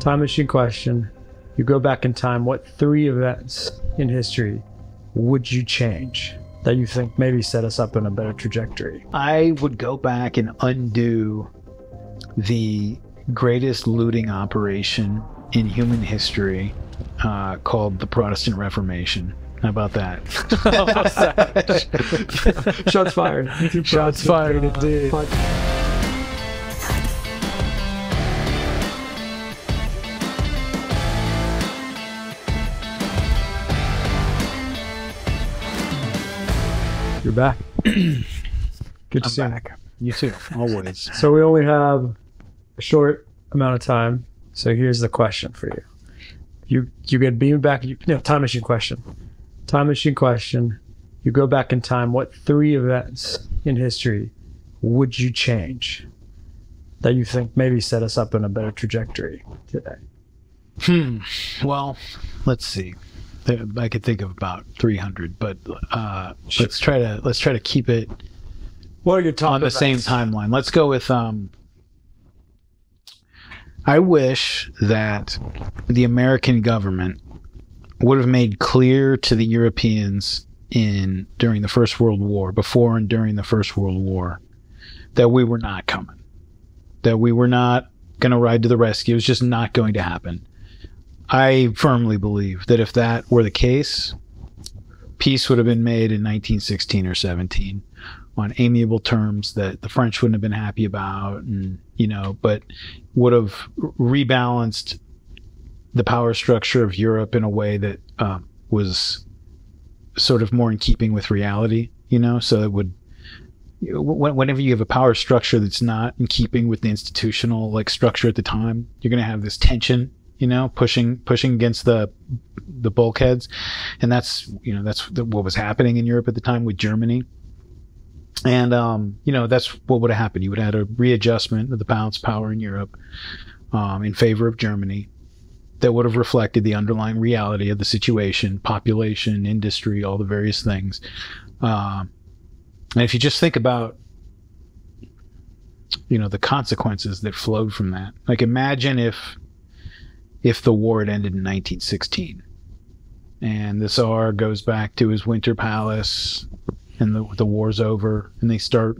Time machine question. You go back in time, what 3 events in history would you change that you think maybe set us up in a better trajectory? I would go back and undo the greatest looting operation in human history called the Protestant Reformation. How about that? Shots fired. Shots fired, indeed. You're back. Good to see you. Back. You too, always. So we only have a short amount of time. So here's the question for you. You get beamed back. Time machine question. Time machine question. You go back in time. What 3 events in history would you change that you think maybe set us up in a better trajectory today? Well, let's see. I could think of about 300, but let's try to keep it. What are your top on the same timeline? Let's go with. I wish that the American government would have made clear to the Europeans during the First World War, before and during the First World War, that we were not coming, that we were not going to ride to the rescue. It was just not going to happen. I firmly believe that if that were the case, peace would have been made in 1916 or 17 on amiable terms that the French wouldn't have been happy about, and but would have rebalanced the power structure of Europe in a way that was sort of more in keeping with reality. So it would. Whenever you have a power structure that's not in keeping with the institutional structure at the time, you're going to have this tension. Pushing against the bulkheads, and that's what was happening in Europe at the time with Germany, and that's what would have happened. You would have had a readjustment of the pound's power in Europe in favor of Germany, that would have reflected the underlying reality of the situation, population, industry, all the various things. And if you just think about the consequences that flowed from that, imagine if the war had ended in 1916 and the Tsar goes back to his winter palace and the war's over and they start,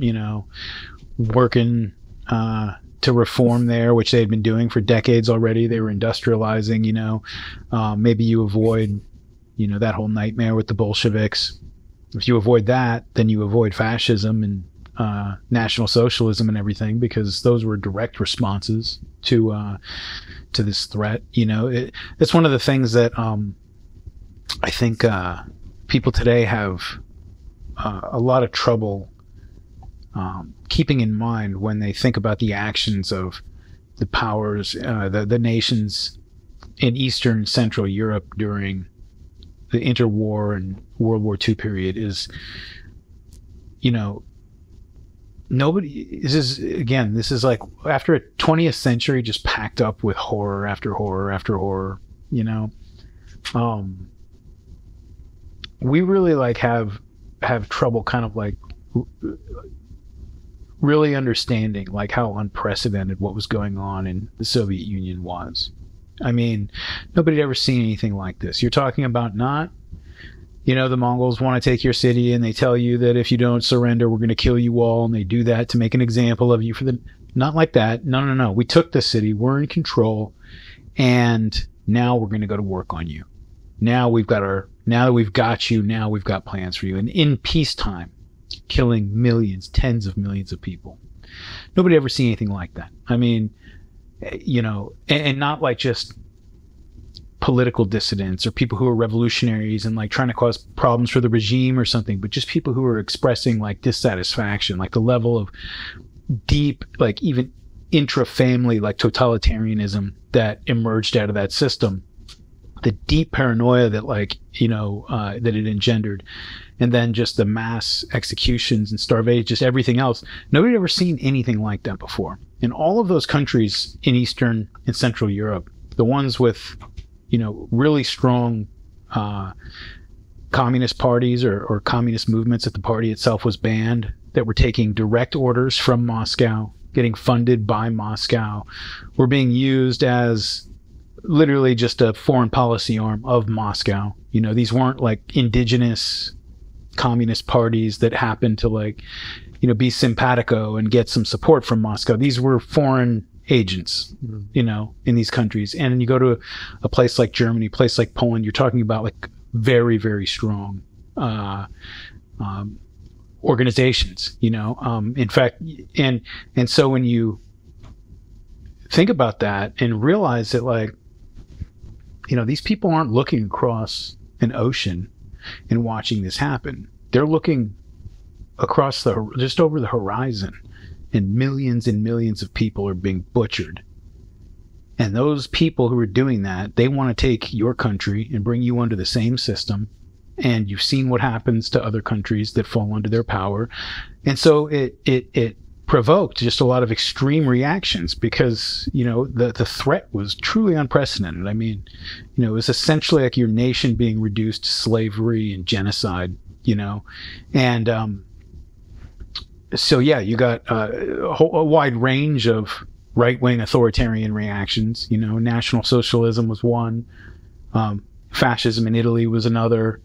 working to reform there, which they had been doing for decades already. They were industrializing, maybe you avoid, that whole nightmare with the Bolsheviks. If you avoid that, then you avoid fascism and National Socialism and everything, because those were direct responses to this threat. It's one of the things that I think people today have a lot of trouble keeping in mind when they think about the actions of the powers, the nations in Eastern and Central Europe during the interwar and World War II period. Is nobody, this is like after a 20th century just packed up with horror after horror after horror. We really have trouble kind of really understanding how unprecedented what was going on in the Soviet Union was. I mean, nobody had ever seen anything like this. You're talking about not, the Mongols want to take your city and they tell you that if you don't surrender, we're going to kill you all. And they do that to make an example of you not like that. No. We took the city. We're in control. And now we're going to go to work on you. Now that we've got you, now we've got plans for you. And in peacetime, killing millions, tens of millions of people. Nobody ever seen anything like that. I mean, and not just political dissidents or people who are revolutionaries and trying to cause problems for the regime or something, but just people who are expressing dissatisfaction, the level of deep, even intra-family, totalitarianism that emerged out of that system, the deep paranoia that that it engendered, and then just the mass executions and starvation, just everything else. Nobody had ever seen anything like that before. In all of those countries in Eastern and Central Europe, the ones with really strong communist parties or communist movements that the party itself was banned, that were taking direct orders from Moscow, getting funded by Moscow, were being used as literally just a foreign policy arm of Moscow. You know, these weren't like indigenous communist parties that happened to like, you know, be simpatico and get some support from Moscow. These were foreign agents, you know, in these countries. And you go to a place like Germany, a place like Poland, you're talking about like very, very strong organizations, you know. In fact, and so when you think about that and realize that, like, you know, these people aren't looking across an ocean and watching this happen. They're looking across just over the horizon, and millions of people are being butchered. And those people who are doing that, they want to take your country and bring you under the same system. And you've seen what happens to other countries that fall under their power. And so it provoked just a lot of extreme reactions because, you know, the threat was truly unprecedented. I mean, you know, it was essentially like your nation being reduced to slavery and genocide, you know. And so, yeah, you got a wide range of right-wing authoritarian reactions. You know, National Socialism was one. Fascism in Italy was another.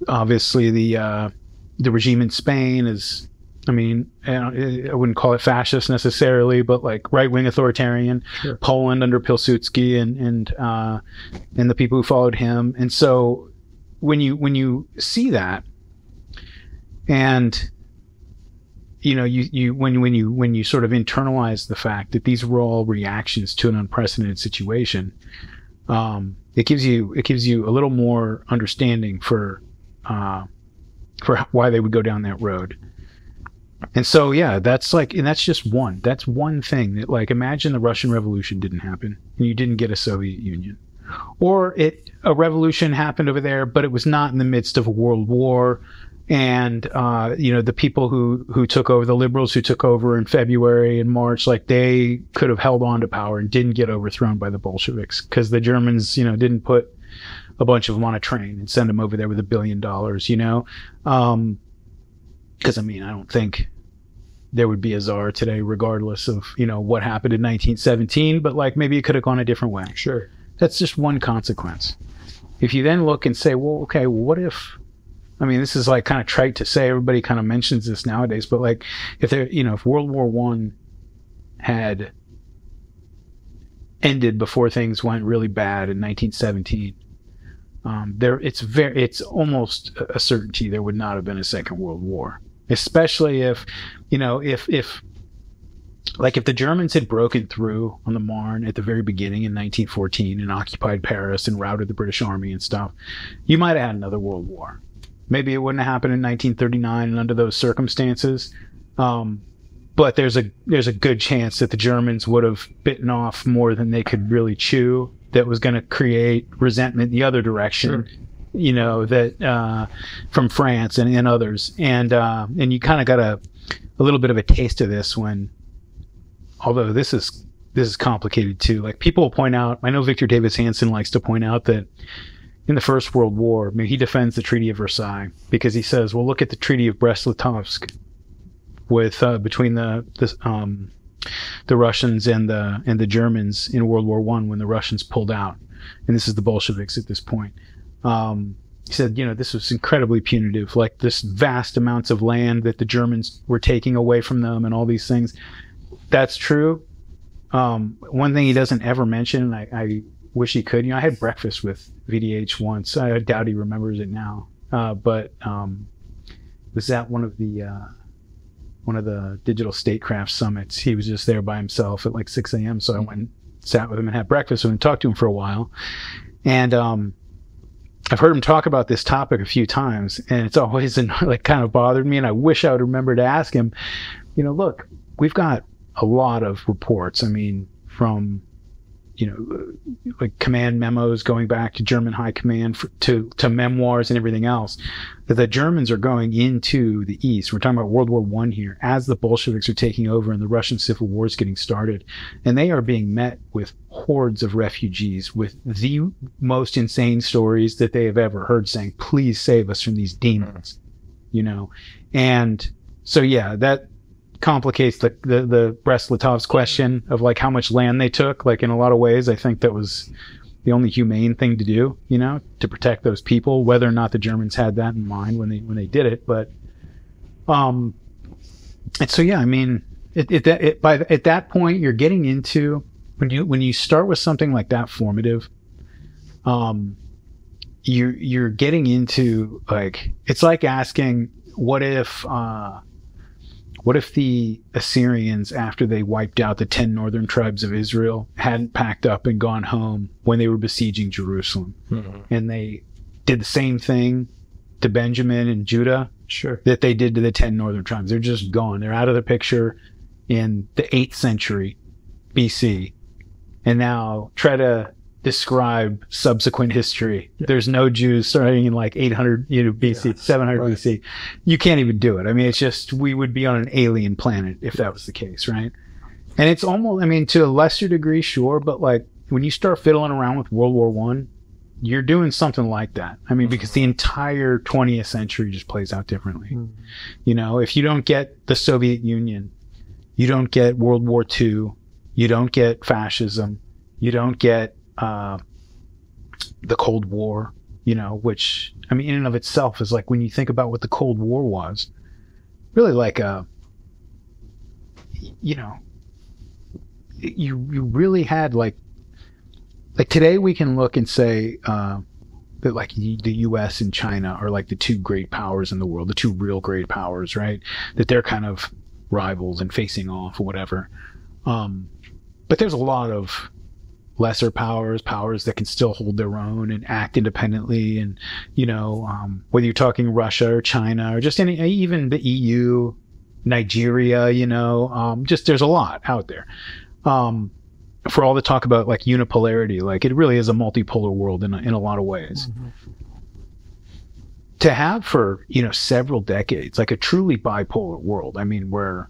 Obviously, the regime in Spain is, I mean, I wouldn't call it fascist necessarily, but like right-wing authoritarian. Sure. Poland under Pilsudski and the people who followed him. And so when you see that, and you know, when you sort of internalize the fact that these were all reactions to an unprecedented situation, it gives you a little more understanding for why they would go down that road. And so, yeah, that's just one thing that, like, imagine the Russian Revolution didn't happen and you didn't get a Soviet Union, or a revolution happened over there, but it was not in the midst of a world war. And, you know, the people who took over, the liberals who took over in February and March, like, they could have held on to power and didn't get overthrown by the Bolsheviks because the Germans, you know, didn't put a bunch of them on a train and send them over there with $1 billion, you know? Because, I mean, I don't think there would be a czar today, regardless of, you know, what happened in 1917, but like maybe it could have gone a different way. Sure. That's just one consequence. If you then look and say, well, okay, what if, I mean, this is like kind of trite to say, everybody kind of mentions this nowadays, but like if there, you know, if World War I had ended before things went really bad in 1917, it's almost a certainty there would not have been a Second World War. Especially if, you know, if the Germans had broken through on the Marne at the very beginning in 1914 and occupied Paris and routed the British Army and stuff, you might have had another World War. Maybe it wouldn't have happened in 1939 and under those circumstances. But there's a good chance that the Germans would have bitten off more than they could really chew. That was going to create resentment the other direction. Sure. You know, that from France and others, and you kind of got a little bit of a taste of this when, although this is complicated too. Like, people will point out, I know Victor Davis Hanson likes to point out that in the First World War, I mean, he defends the Treaty of Versailles because he says, well, look at the Treaty of Brest-Litovsk with between the Russians and the Germans in World War I when the Russians pulled out, and this is the Bolsheviks at this point. He said, you know, this was incredibly punitive, like this vast amounts of land that the Germans were taking away from them and all these things. That's true. One thing he doesn't ever mention, and I wish he could, you know, I had breakfast with VDH once. I doubt he remembers it now. But was at one of the digital statecraft summits. He was just there by himself at like 6 a.m. So I went and sat with him and had breakfast with him and talked to him for a while. And I've heard him talk about this topic a few times, and it's always like kind of bothered me. And I wish I would remember to ask him, you know, look, we've got a lot of reports. I mean, from, you know, like command memos going back to German high command to memoirs and everything else, that the Germans are going into the East. We're talking about World War I here, as the Bolsheviks are taking over and the Russian Civil War is getting started. And they are being met with hordes of refugees with the most insane stories that they have ever heard, saying, please save us from these demons, you know? And so, yeah, complicates the Brest-Litovsk question of like how much land they took. Like in a lot of ways, I think that was the only humane thing to do, you know, to protect those people, whether or not the Germans had that in mind when they did it. But, and so, yeah, I mean, at that point, you're getting into, when you start with something like that formative, you're getting into, like, it's like asking, what if the Assyrians, after they wiped out the 10 northern tribes of Israel, hadn't packed up and gone home when they were besieging Jerusalem? Mm-hmm. And they did the same thing to Benjamin and Judah that they did to the 10 northern tribes. They're just gone. They're out of the picture in the 8th century BC. And now try to describe subsequent history. Yeah. There's no Jews starting in like 800 BC, 700 BC. You can't even do it. I mean, it's just, we would be on an alien planet if that was the case, right? And it's almost, I mean, to a lesser degree, sure, but like when you start fiddling around with World War I, you're doing something like that. I mean, because the entire 20th century just plays out differently. Mm-hmm. You know, if you don't get the Soviet Union, you don't get World War II, you don't get fascism, you don't get the Cold War, you know, which, I mean, in and of itself is like, when you think about what the Cold War was, really like you know, you really had like today we can look and say that like the US and China are like the two great powers in the world, the two real great powers, right? That they're kind of rivals and facing off or whatever. But there's a lot of lesser powers that can still hold their own and act independently. And, you know, whether you're talking Russia or China or just even the EU, Nigeria, you know, just there's a lot out there. For all the talk about like unipolarity, like it really is a multipolar world in a lot of ways. Mm-hmm. To have for, you know, several decades, like a truly bipolar world, I mean, where,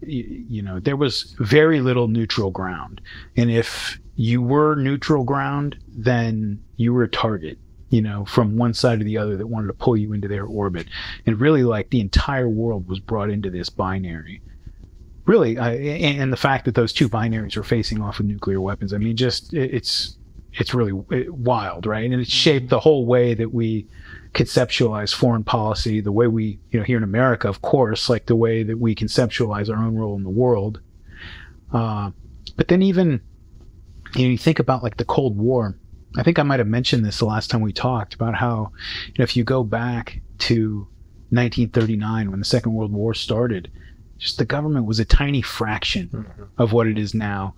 you know, there was very little neutral ground. And if you were neutral ground, then you were a target, you know, from one side or the other that wanted to pull you into their orbit. And really, like, the entire world was brought into this binary. Really, and the fact that those two binaries were facing off with nuclear weapons, I mean, just, it's really wild, right? And it shaped the whole way that we conceptualize foreign policy, the way we, you know, here in America, of course, like the way that we conceptualize our own role in the world. But then even, you know, you think about like the Cold War. I think I might have mentioned this the last time we talked about how, you know, if you go back to 1939 when the Second World War started, just the government was a tiny fraction of what it is now.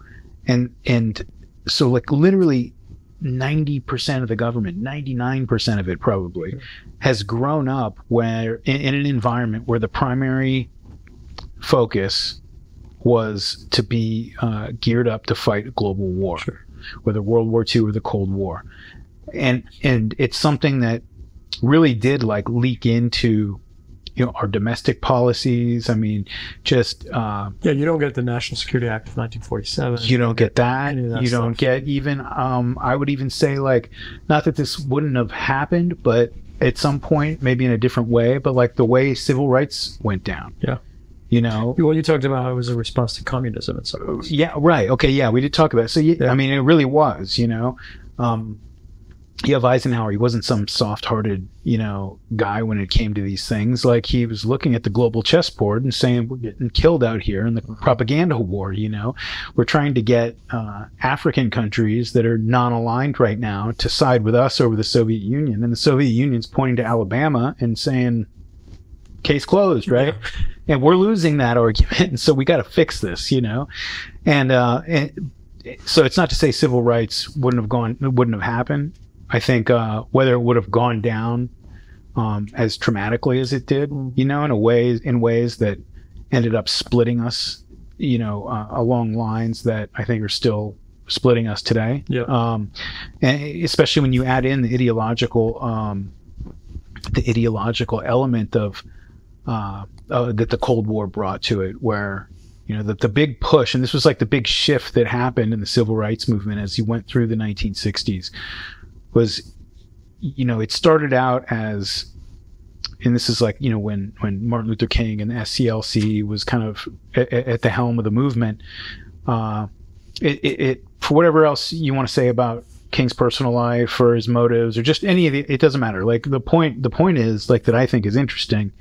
And so like literally 90% of the government, 99% of it probably, has grown up where in an environment where the primary focus was to be geared up to fight a global war, whether World War II or the Cold War. And it's something that really did like leak into, you know, our domestic policies. I mean, just you don't get the National Security Act of 1947. You don't get that. You stuff. Don't get even I would even say, like, not that this wouldn't have happened, but at some point, maybe in a different way, but like the way civil rights went down. Yeah. You know, what you talked about was a response to communism in some ways. Yeah, right. Okay, yeah, we did talk about it. So yeah. I mean, it really was, you know. You have Eisenhower. He wasn't some soft-hearted, you know, guy when it came to these things. Like, he was looking at the global chessboard and saying, we're getting killed out here in the propaganda war, you know. We're trying to get African countries that are non-aligned right now to side with us over the Soviet Union. And the Soviet Union's pointing to Alabama and saying, case closed, right? Yeah. And we're losing that argument. And so we got to fix this, you know. And so it's not to say civil rights wouldn't have happened. I think whether it would have gone down as traumatically as it did, you know, in ways that ended up splitting us, you know, along lines that I think are still splitting us today. Yeah. And especially when you add in the ideological element of that the Cold War brought to it, where, you know, the big push, and this was like the big shift that happened in the civil rights movement as you went through the 1960s, was, you know, it started out as and this is like, you know, when Martin Luther King and the SCLC was kind of at the helm of the movement, it for whatever else you want to say about King's personal life or his motives or just any of it doesn't matter. Like the point is, like, that I think is interesting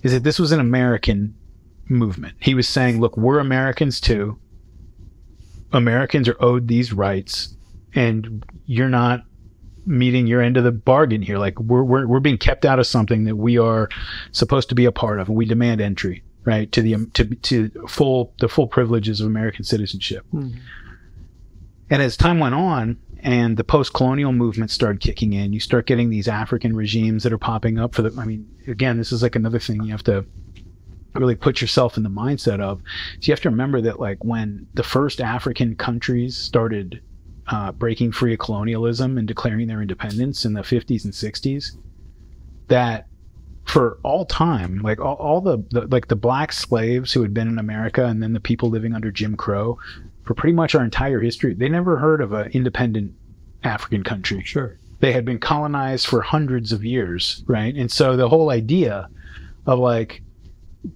is that this was an American movement. He was saying, look, we're Americans too. Americans are owed these rights, and you're not meeting your end of the bargain here. Like we're being kept out of something that we are supposed to be a part of, and we demand entry, right, to the full privileges of American citizenship. Mm-hmm. And as time went on and the post-colonial movement started kicking in, you start getting these African regimes that are popping up I mean, again, this is like another thing you have to really put yourself in the mindset of. So you have to remember that, like, when the first African countries started breaking free of colonialism and declaring their independence in the 50s and 60s, that for all time, like all the like the black slaves who had been in America and then the people living under Jim Crow, for pretty much our entire history, they never heard of an independent African country. Sure. They had been colonized for hundreds of years, right? And so the whole idea of, like,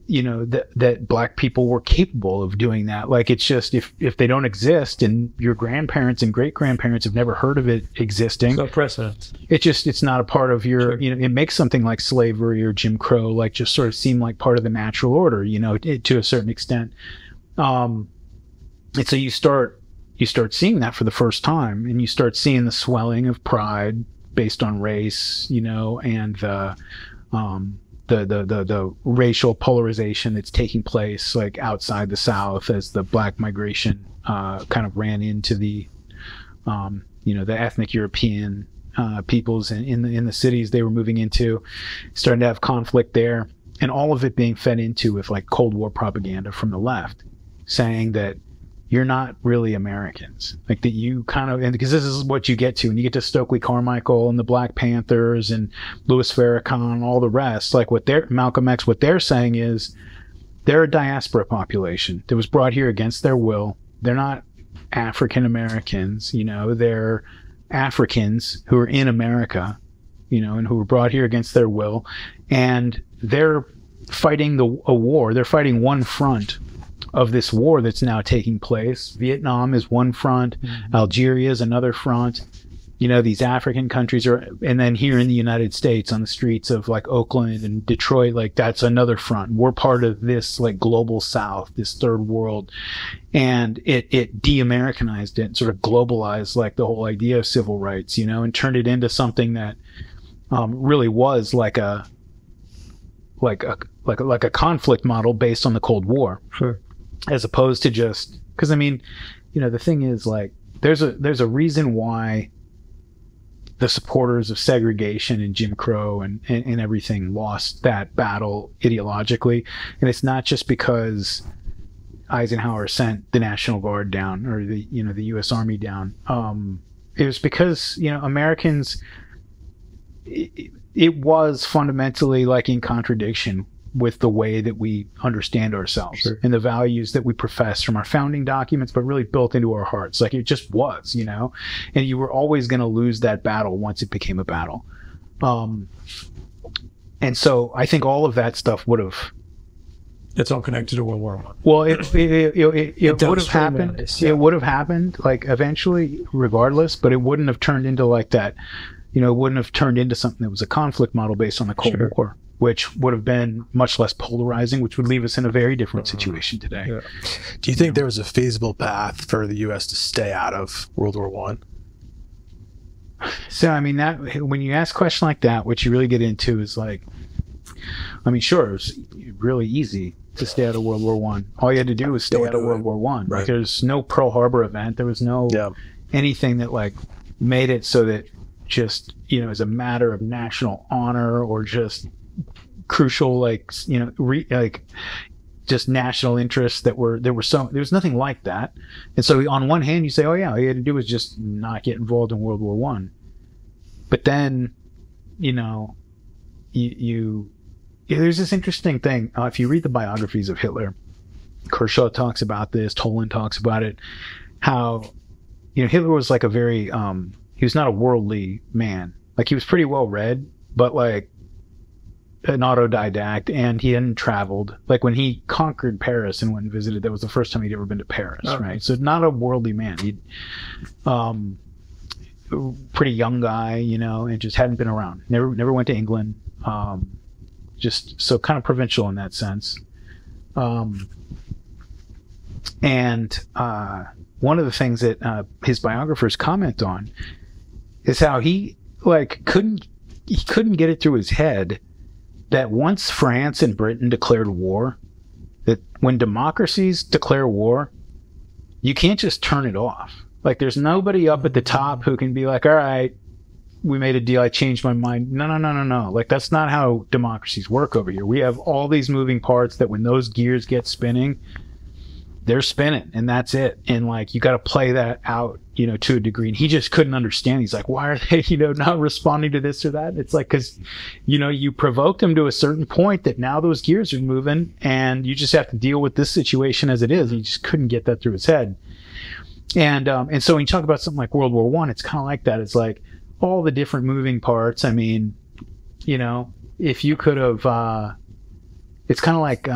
you know, that black people were capable of doing that, like, it's just, if they don't exist and your grandparents and great grandparents have never heard of it existing, no precedent. It's not a part of your, sure. You know, it makes something like slavery or Jim Crow like just sort of seem like part of the natural order, you know, to a certain extent. And so you start seeing that for the first time, and you start seeing the swelling of pride based on race, you know, and the racial polarization that's taking place, like, outside the South as the black migration kind of ran into the you know, the ethnic European peoples in the cities they were moving into, starting to have conflict there, and all of it being fed into with, like, Cold War propaganda from the left, saying that you're not really Americans, like, that you kind of, and because this is what you get to, and you get to Stokely Carmichael and the Black Panthers and Louis Farrakhan and all the rest, like, Malcolm X, what they're saying is they're a diaspora population that was brought here against their will. They're not African Americans, you know, they're Africans who are in America, you know, and who were brought here against their will, and they're fighting a war. They're fighting one front of this war that's now taking place. Vietnam is one front, mm-hmm. Algeria is another front. You know, these African countries are, and then here in the United States on the streets of, like, Oakland and Detroit, like, that's another front. We're part of this, like, global South, this third world. And it de-Americanized it and sort of globalized, like, the whole idea of civil rights, you know, and turned it into something that really was like a conflict model based on the Cold War. Sure. As opposed to just, because, I mean, you know, the thing is, like, there's a reason why the supporters of segregation and Jim Crow and everything lost that battle ideologically, and it's not just because Eisenhower sent the National Guard down or the U.S. Army down. It was because, you know, Americans, it was fundamentally, like, in contradiction with the way that we understand ourselves. Sure. And the values that we profess from our founding documents, but really built into our hearts. Like, it just was, you know, and you were always going to lose that battle once it became a battle. And so I think all of that stuff would have, it's all connected to World War I. Well, it would have happened. Nice, yeah. It would have happened, like, eventually, regardless, but it wouldn't have turned into, like, that, you know, it wouldn't have turned into something that was a conflict model based on the Cold Sure. War, which would have been much less polarizing, which would leave us in a very different situation today. Yeah. Do you think there was a feasible path for the U.S. to stay out of World War I? So, I mean, that, when you ask a question like that, what you really get into is, like, I mean, sure, it was really easy to stay out of World War I. All you had to do was stay out of World War I. Right. Like, there's no Pearl Harbor event. There was no anything that, like, made it so that just, you know, as a matter of national honor or just crucial, like, you know, just national interests there was nothing like that. And so on one hand you say, oh yeah, all you had to do was just not get involved in World War I. But then, you know, there's this interesting thing. If you read the biographies of Hitler, Kershaw talks about this, Toland talks about it, how, you know, Hitler was like a very, he was not a worldly man. Like, he was pretty well read, but, like, an autodidact, and he hadn't traveled. Like when he conquered Paris and went and visited, that was the first time he'd ever been to Paris, right? So not a worldly man. He, pretty young guy, you know, and just hadn't been around. Never went to England. Just so kind of provincial in that sense. And one of the things that his biographers comment on is how he couldn't get it through his head that once France and Britain declared war, that when democracies declare war, you can't just turn it off. Like there's nobody up at the top who can be like, all right, we made a deal, I changed my mind. No. Like that's not how democracies work over here. We have all these moving parts that when those gears get spinning, they're spinning, and that's it. And like you got to play that out, you know, to a degree. And he just couldn't understand. He's like, why are they, you know, not responding to this or that? It's like, because, you know, you provoked them to a certain point that now those gears are moving, and you just have to deal with this situation as it is. He just couldn't get that through his head. And so when you talk about something like World War I, it's kind of like that. It's like all the different moving parts. I mean, you know, if you could have. It's kind of like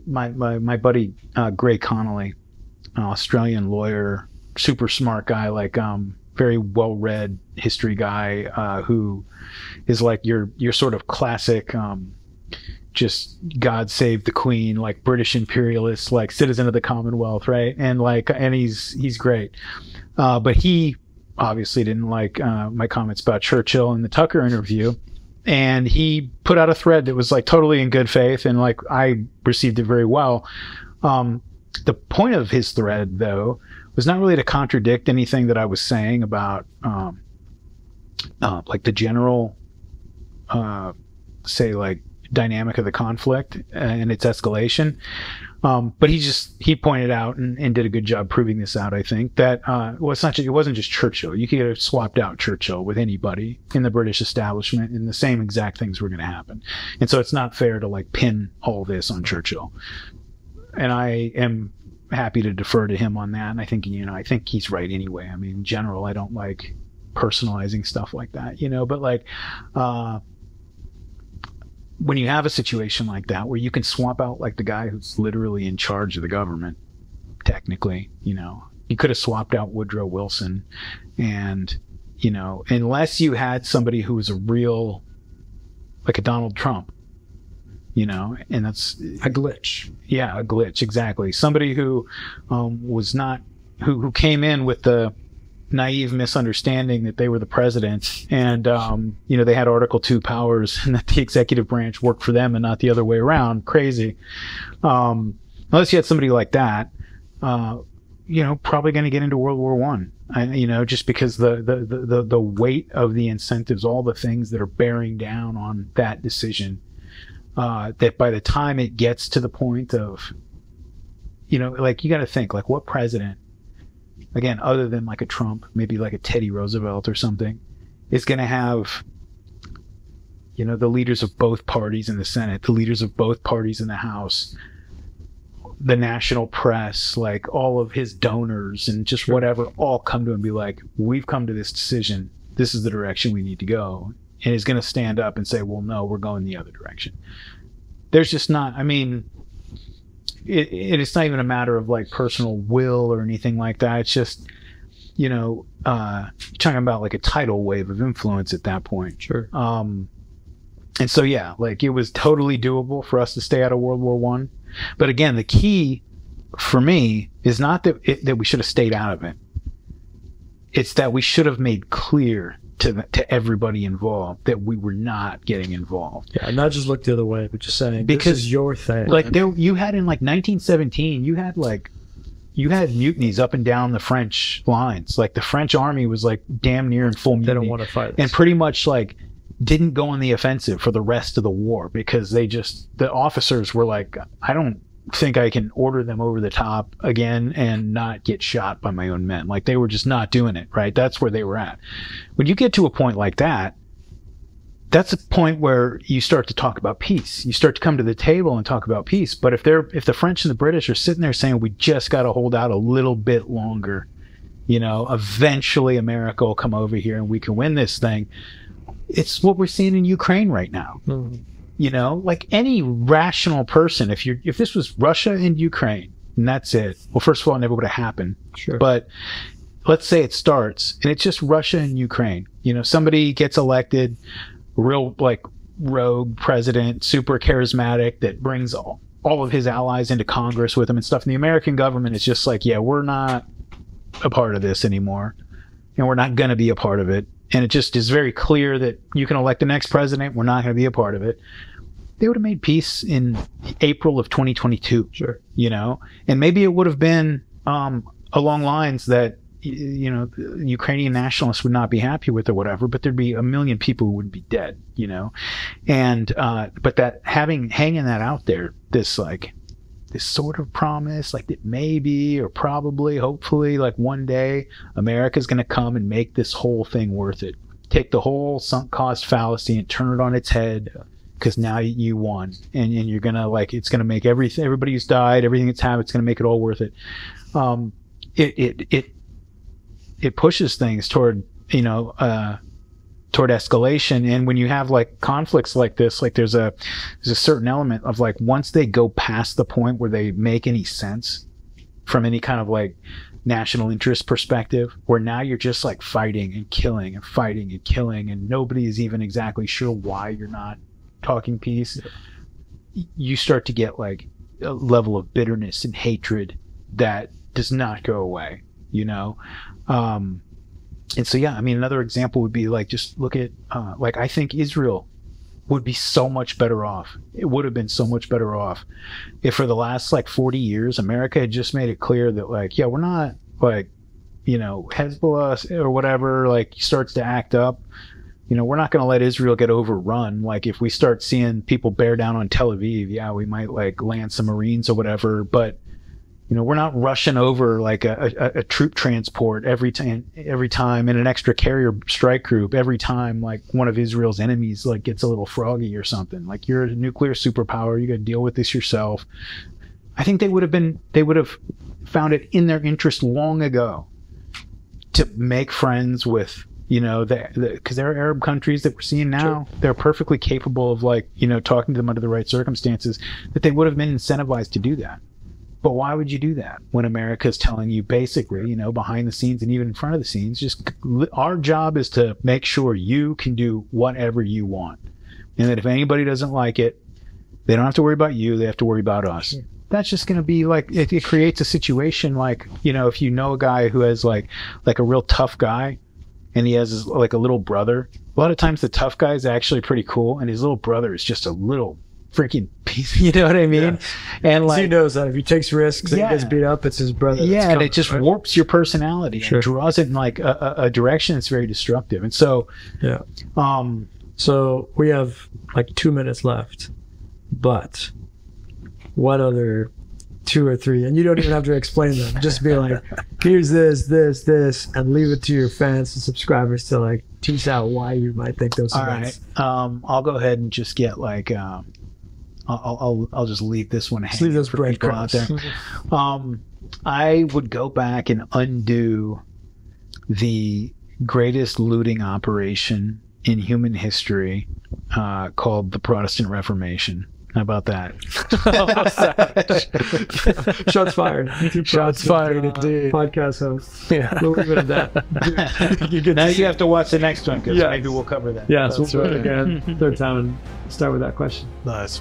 my buddy Gray Connolly, an Australian lawyer, super smart guy, like very well-read history guy who is like your sort of classic, just God save the Queen, like British imperialist, like citizen of the Commonwealth, right? And he's great, but he obviously didn't like my comments about Churchill in the Tucker interview. And he put out a thread that was like totally in good faith, and like I received it very well. The point of his thread, though, was not really to contradict anything that I was saying about like the general, say, like dynamic of the conflict and its escalation. But he pointed out and did a good job proving this out, I think, that well, it wasn't just Churchill. You could have swapped out Churchill with anybody in the British establishment and the same exact things were going to happen. And so it's not fair to like pin all this on Churchill. And I am happy to defer to him on that. And I think, you know, I think he's right anyway. I mean, in general, I don't like personalizing stuff like that, you know, but like, when you have a situation like that where you can swap out like the guy who's literally in charge of the government, technically, you know, you could have swapped out Woodrow Wilson, and, you know, unless you had somebody who was a real, like a Donald Trump, you know, and that's a glitch. Yeah, a glitch, exactly. Somebody who was not, who came in with the naive misunderstanding that they were the president, and you know, they had Article 2 powers and that the executive branch worked for them and not the other way around. Crazy. Unless you had somebody like that, you know, probably going to get into World War I. You know, just because the weight of the incentives, all the things that are bearing down on that decision, that by the time it gets to the point of, you know, like you got to think, like what president, again, other than like a Trump, maybe like a Teddy Roosevelt or something, is going to have, you know, the leaders of both parties in the Senate, the leaders of both parties in the House, the national press, like all of his donors and just whatever, all come to him and be like, we've come to this decision. This is the direction we need to go. And he's going to stand up and say, well, no, we're going the other direction. There's just not, I mean, it's not even a matter of like personal will or anything like that. It's just, you know, talking about like a tidal wave of influence at that point. Sure. And so, yeah, like it was totally doable for us to stay out of World War I. But again, the key for me is not that we should have stayed out of it. It's that we should have made clear to everybody involved that we were not getting involved. Yeah, not just look the other way, but just saying, because this is your thing. Like you had in like 1917, you had mutinies up and down the French lines. Like the French army was like damn near in full mutiny. They don't want to fight us. And pretty much like didn't go on the offensive for the rest of the war because the officers were like, I don't think I can order them over the top again and not get shot by my own men. Like they were just not doing it, right? That's where they were at. When you get to a point like that, that's a point where you start to talk about peace. You start to come to the table and talk about peace. But if the French and the British are sitting there saying, we just got to hold out a little bit longer, you know, eventually America will come over here and we can win this thing. It's what we're seeing in Ukraine right now. Mm-hmm. You know, like any rational person, if this was Russia and Ukraine and that's it, well, first of all, it never would have happened. Sure. But let's say it starts and it's just Russia and Ukraine. You know, somebody gets elected, real like rogue president, super charismatic, that brings all of his allies into Congress with him and stuff. And the American government is just like, yeah, we're not a part of this anymore. And we're not going to be a part of it. And it just is very clear that you can elect the next president. We're not going to be a part of it. They would have made peace in April of 2022. Sure. You know, and maybe it would have been along lines that, you know, Ukrainian nationalists would not be happy with or whatever, but there'd be a million people who would be dead, you know. And but that hanging that out there, this sort of promise, like that maybe or probably, hopefully, like one day America's going to come and make this whole thing worth it. Take the whole sunk cost fallacy and turn it on its head, because now you won, and you're going to, like, it's going to make everybody who's died, everything that's happened, it's going to make it all worth it. It pushes things toward, you know, toward escalation. And when you have like conflicts like this, like there's a certain element of like, once they go past the point where they make any sense from any kind of like national interest perspective, where now you're just like fighting and killing and fighting and killing, and nobody is even exactly sure why you're not talking peace, you start to get like a level of bitterness and hatred that does not go away, you know. And so, yeah, I mean, another example would be like, just look at, like, I think Israel would be so much better off. It would have been so much better off if for the last like 40 years, America had just made it clear that, like, yeah, we're not like, you know, Hezbollah or whatever, like, starts to act up. You know, we're not going to let Israel get overrun. Like, if we start seeing people bear down on Tel Aviv, yeah, we might like land some Marines or whatever, but you know, we're not rushing over like a troop transport every time, and an extra carrier strike group every time like one of Israel's enemies like gets a little froggy or something. Like, you're a nuclear superpower, you got to deal with this yourself. I think they would have found it in their interest long ago to make friends with, you know, because there are Arab countries that we're seeing now, sure, they're perfectly capable of, like, you know, talking to them under the right circumstances, that they would have been incentivized to do that. But why would you do that when America's telling you basically, you know, behind the scenes and even in front of the scenes, just our job is to make sure you can do whatever you want. And that if anybody doesn't like it, they don't have to worry about you, they have to worry about us. Sure. That's just going to be like, it creates a situation like, you know, if you know a guy who has like a real tough guy and he has like a little brother, a lot of times the tough guy is actually pretty cool and his little brother is just a little freaking piece, you know what I mean? Yeah. And like, he knows that if he takes risks and gets beat up, it's his brother. Yeah, and it just warps your personality, sure, and draws it in like a direction that's very destructive. And so, yeah. So we have like 2 minutes left, but what other 2 or 3? And you don't even have to explain them. Just be like, here's this, and leave it to your fans and subscribers to like tease out why you might think those events. All right. I'll go ahead and just get like. I'll just leave this one hanging. Leave those breadcrumbs out there. I would go back and undo the greatest looting operation in human history, called the Protestant Reformation. How about that? Shots fired. Shots fired, indeed. Podcast host. Yeah. We'll leave it at that. Now you have to watch the next one, because maybe we'll cover that. Yeah, so we'll do it again, third time, and start with that question. Nice.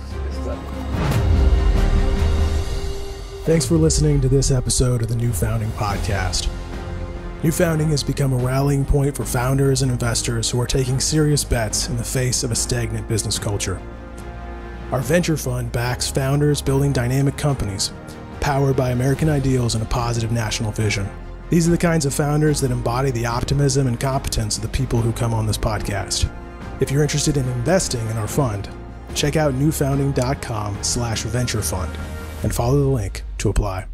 Thanks for listening to this episode of the New Founding Podcast. New Founding has become a rallying point for founders and investors who are taking serious bets in the face of a stagnant business culture. Our venture fund backs founders building dynamic companies, powered by American ideals and a positive national vision. These are the kinds of founders that embody the optimism and competence of the people who come on this podcast. If you're interested in investing in our fund, check out newfounding.com/venture fund and follow the link to apply.